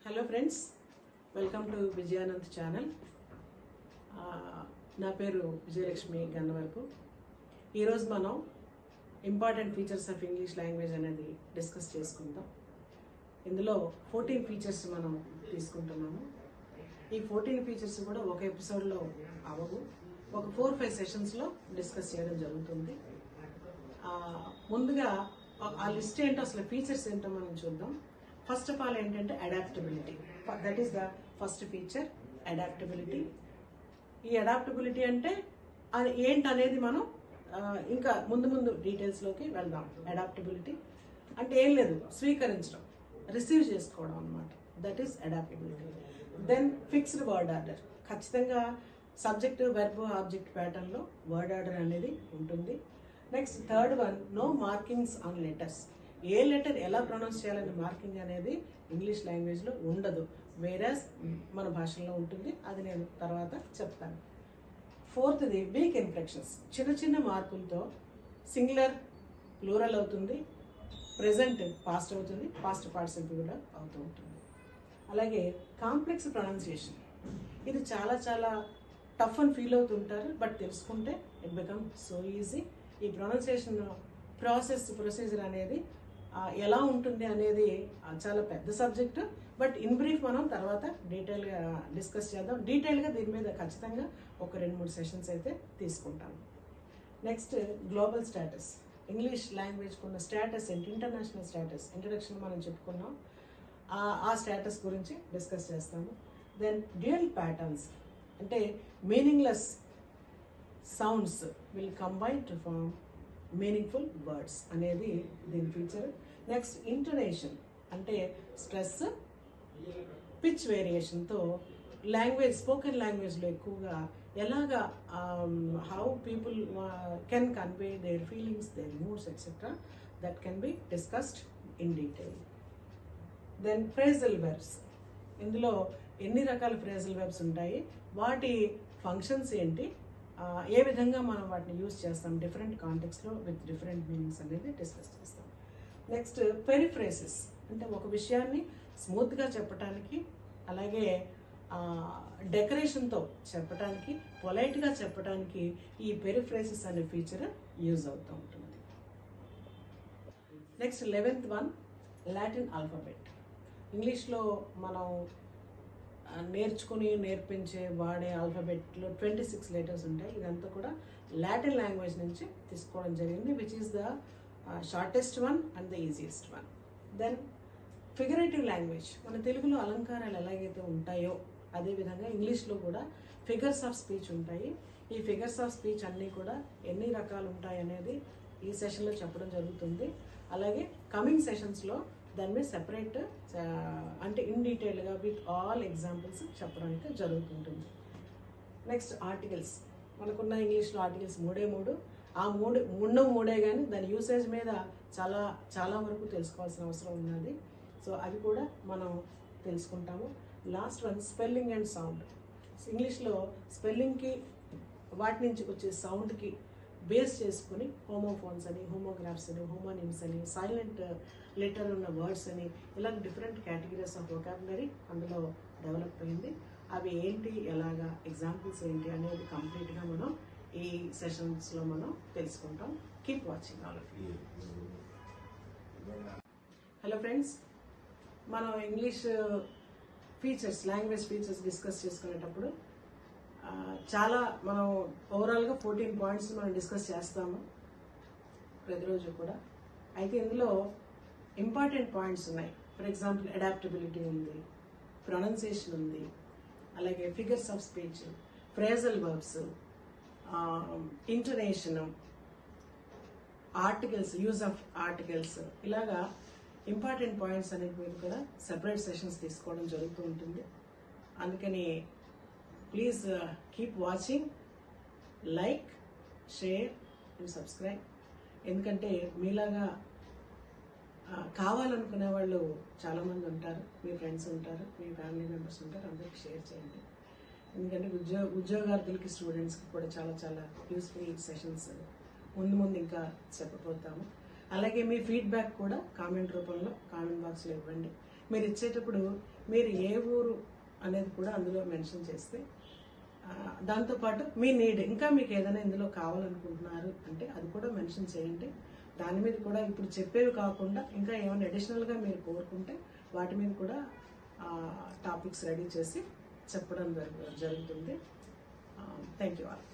Hello friends, welcome to Vijayanand channel. నా పేరు విజయలక్ష్మి గన్నవరపు. ఈరోజు మనం important features of English language అనేది డిస్కస్ చేసుకుందాం. ఇందులో 14 ఫీచర్స్ మనం తీసుకుంటున్నాము. ఈ 14 ఫీచర్స్ కూడా ఒక ఎపిసోడ్లో అవ్వవు, ఒక 4-5 సెషన్స్లో డిస్కస్ చేయడం జరుగుతుంది. ముందుగా ఆ లిస్ట్ ఏంటో, అసలు ఫీచర్స్ ఏంటో మనం చూద్దాం. ఫస్ట్ ఆఫ్ ఆల్ ఏంటంటే adaptability. That is the first feature, adaptability. ఈ అడాప్టబిలిటీ అంటే అది ఏంటనేది మనం ఇంకా ముందు డీటెయిల్స్లోకి వెళ్దాం. అడాప్టబిలిటీ అంటే ఏం లేదు, స్వీకరించడం, రిసీవ్ చేసుకోవడం అన్నమాట. That is adaptability. Then fixed word order. ఖచ్చితంగా సబ్జెక్ట్, వెర్బ్, ఆబ్జెక్ట్ ప్యాటర్న్లో వర్డ్ ఆర్డర్ అనేది ఉంటుంది. Next third one, no markings on letters. ఏ లెటర్ ఎలా ప్రొనౌన్స్ చేయాలనే మార్కింగ్ అనేది ఇంగ్లీష్ లాంగ్వేజ్లో ఉండదు, వేరాస్ మన భాషలో ఉంటుంది. అది నేను తర్వాత చెప్తాను. ఫోర్త్ది, వీక్ ఇన్ఫ్లెక్షన్స్. చిన్న మార్పులతో సింగులర్ ప్లూరల్ అవుతుంది, ప్రెజెంట్ పాస్ట్ అవుతుంది, పాస్ట్ పార్టిసిపల్ కూడా అవుతూ ఉంటుంది. అలాగే కాంప్లెక్స్ ప్రొనౌన్సియేషన్. ఇది చాలా టఫ్ అని ఫీల్ అవుతుంటారు, బట్ తెలుసుకుంటే ఇట్ బికమ్ సో ఈజీ. ఈ ప్రొనౌన్సియేషన్ ప్రొసీజర్ అనేది ఎలా ఉంటుంది అనేది చాలా పెద్ద సబ్జెక్టు, బట్ ఇన్ బ్రీఫ్ మనం తర్వాత డీటెయిల్గా డిస్కస్ చేద్దాం. డీటెయిల్గా దీని మీద ఖచ్చితంగా ఒక 2-3 సెషన్స్ అయితే తీసుకుంటాము. Next global status. ఇంగ్లీష్ లాంగ్వేజ్కి ఉన్న స్టేటస్ ఏంటి, ఇంటర్నేషనల్ స్టేటస్. ఇంట్రడక్షన్ మనం చెప్పుకున్నాం, ఆ స్టేటస్ గురించి డిస్కస్ చేస్తాము. దెన్ డ్యూయల్ ప్యాటర్న్స్, అంటే meaningless sounds will combine to form meaningful words అనేది దీని ఫీచర్. నెక్స్ట్ ఇంటోనేషన్, అంటే స్ట్రెస్, పిచ్ వేరియేషన్తో లాంగ్వేజ్, స్పోకెన్ లాంగ్వేజ్లో ఎక్కువగా ఎలాగా how people can convey their feelings, their moods etcetera, that can be discussed in detail. Then phrasal verbs. ఇందులో ఎన్ని రకాల ఫ్రేజల్ వెర్బ్స్ ఉంటాయి, వాటి ఫంక్షన్స్ ఏంటి, ఏ విధంగా మనం వాటిని యూజ్ చేస్తాం డిఫరెంట్ కాంటెక్స్లో విత్ డిఫరెంట్ మీనింగ్స్ అనేది డిస్కస్ చేస్తాం. నెక్స్ట్ పెరిఫ్రేసెస్, అంటే ఒక విషయాన్ని స్మూత్గా చెప్పడానికి, అలాగే డెకరేషన్తో చెప్పడానికి, పొలైట్గా చెప్పడానికి ఈ పెరిఫ్రేసెస్ అనే ఫీచర్ యూజ్ అవుతూ ఉంటుంది. Next 11th one, Latin alphabet. ఇంగ్లీష్లో మనం నేర్పించే వాడే ఆల్ఫాబెట్లో 26 లెటర్స్ ఉంటాయి. ఇదంతా కూడా లాటిన్ లాంగ్వేజ్ నుంచి తీసుకోవడం జరిగింది, which is the shortest one and the easiest one. Then figurative language. మన తెలుగులో అలంకారాలు ఎలాగైతే ఉంటాయో అదేవిధంగా ఇంగ్లీష్లో కూడా ఫిగర్స్ ఆఫ్ స్పీచ్ ఉంటాయి. ఈ ఫిగర్స్ ఆఫ్ స్పీచ్ అన్నీ కూడా ఎన్ని రకాలు ఉంటాయి అనేది ఈ సెషన్లో చెప్పడం జరుగుతుంది. అలాగే కమింగ్ సెషన్స్లో దాని మీద సెపరేట్, అంటే ఇన్ డీటెయిల్గా విత్ ఆల్ ఎగ్జాంపుల్స్ చెప్పడం అయితే జరుగుతుంటుంది. Next articles. మనకున్న ఇంగ్లీష్లో ఆర్టికల్స్ 3 ఆ మూడే కానీ దాని యూసేజ్ మీద చాలా వరకు తెలుసుకోవాల్సిన అవసరం ఉన్నది. సో అవి కూడా మనం తెలుసుకుంటాము. Last one, spelling and sound. ఇంగ్లీష్లో స్పెల్లింగ్కి, వాటి నుంచి వచ్చే సౌండ్కి బేస్ చేసుకుని హోమోఫోన్స్ అని, హోమోగ్రాఫ్స్ అని, హోమోనిమ్స్ అని, సైలెంట్ లెటర్ ఉన్న వర్డ్స్ అని, ఇలా డిఫరెంట్ కేటగిరీస్ ఆఫ్ వొకాబులరీ అందులో డెవలప్ అయింది. అవి ఏంటి, ఎలాగా, ఎగ్జాంపుల్స్ ఏంటి అనేది కంప్లీట్గా మనం ఈ సెషన్స్లో మనం తెలుసుకుంటాం. Keep watching all of you. Hello friends, మనం English features, language features discuss చేసుకునేటప్పుడు చాలా మనం ఓవరాల్గా 14 పాయింట్స్ మనం డిస్కస్ చేస్తాము ప్రతిరోజు కూడా. అయితే ఇందులో ఇంపార్టెంట్ పాయింట్స్ ఉన్నాయి. ఫర్ ఎగ్జాంపుల్ అడాప్టబిలిటీ ఉంది, ప్రొనౌన్సియేషన్ ఉంది, అలాగే figures of speech, phrasal verbs, intonation, articles, use of articles, ఇలాగా ఇంపార్టెంట్ పాయింట్స్ అనేవి కూడా సెపరేట్ సెషన్స్ తీసుకోవడం జరుగుతూ ఉంటుంది. అందుకని please keep watching, like, share and subscribe. ఎందుకంటే మీలాగా కావాలనుకునే వాళ్ళు చాలామంది ఉంటారు, మీ ఫ్రెండ్స్ ఉంటారు, మీ ఫ్యామిలీ మెంబర్స్ ఉంటారు, అందరికి షేర్ చేయండి. ఎందుకంటే ఉద్యోగార్థులకి, స్టూడెంట్స్కి కూడా చాలా యూస్ఫుల్ సెషన్స్ ముందు ఇంకా చెప్పబోతాము. అలాగే మీ ఫీడ్బ్యాక్ కూడా కామెంట్ రూపంలో కామెంట్ బాక్స్లో ఇవ్వండి. మీరు ఇచ్చేటప్పుడు మీరు ఏ ఊరు అనేది కూడా అందులో మెన్షన్ చేస్తే దాంతోపాటు మీ నీడ్ ఇంకా మీకు ఏదైనా ఇందులో కావాలనుకుంటున్నారు అంటే అది కూడా మెన్షన్ చేయండి. దాని మీద కూడా ఇప్పుడు చెప్పేవి కాకుండా ఇంకా ఏమైనా అడిషనల్గా మీరు కోరుకుంటే వాటి మీద కూడా టాపిక్స్ రెడీ చేసి చెప్పడం జరుగుతుంది. Thank you all.